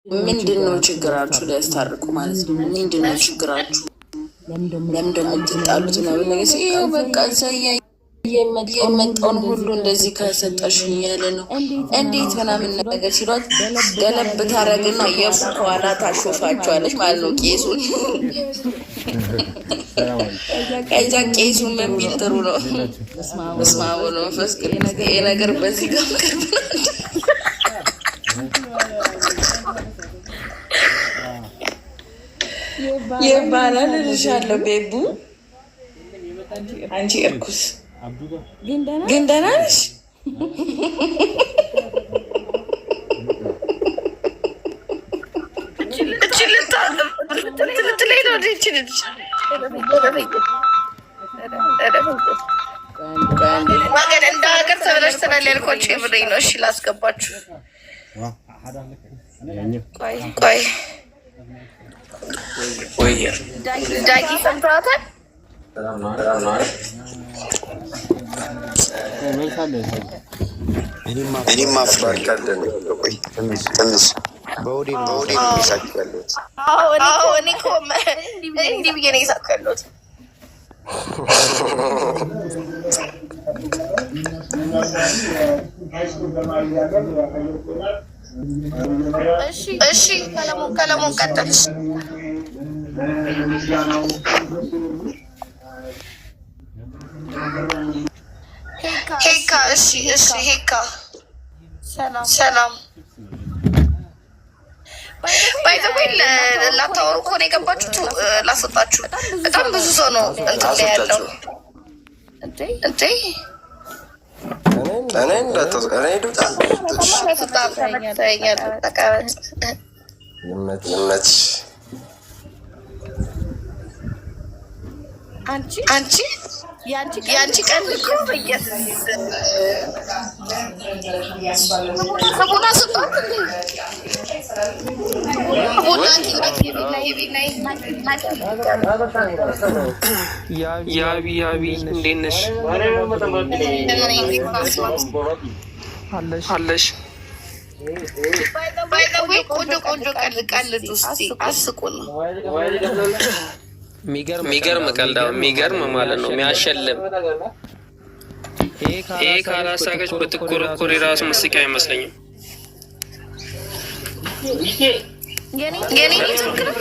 ምንድነው ችግራችሁ? ሊያስታርቁ ማለት ነው። ምንድነው ችግራችሁ? ለምን ደግሞ የምትጣሉት ነው? ነገር ይኸው በቃ ዘያ የመጣውን ሁሉ እንደዚህ ከሰጠሽኝ ያለ ነው እንዴት ምናምን ነገር ሲሏት ገለብ ታረግና የኋላ ታሾፋቸዋለች ማለት ነው። ቄሱን ከዛ ቄሱን መሚል ጥሩ ነው። በስመ አብ ወወልድ ወመንፈስ ቅዱስ። ይሄ ነገር በዚህ ጋር ይባላል እልሻለሁ። ቤቡ አንቺ እርኩስ ግን ደህና ነሽ? እንደ ሀገር ተብለሽ ትላለች ያልኳቸው የምሬን ነው። እሺ ላስገባችሁ። ቆይ ዳጊ ሰምተዋታል? እኔም አፍራል ካለን ትንሽ በወዴ ሳክ ያለት እኔ እኮ እንዲህ ብዬ ነው የሳኩ ያለሁት። እሺ ቀለሙን ቀጥልሽ። ሄካ እሺ ሄካ ሰላም ባይዘዌይ ላታወሩ ከሆነ የገባችሁት ላስወጣችሁ። በጣም ብዙ ሰው ነው እንትን ላይ ያለው እንዴ አንቺ የአንቺ ቀን እኮ ከቡና ስጧት ያቢ እንዴት ነሽ? አለሽ ቆንጆ ቀልድ ውስጥ አስቁ ነው። የሚገርም ቀልድ የሚገርም ማለት ነው። የሚያሸልም ይሄ ካላሳቀች በትኩር ራሱ መስቂያ አይመስለኝም። የኔ ቱርክ ነው።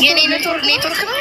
የኔ ኔትወርክ ነው።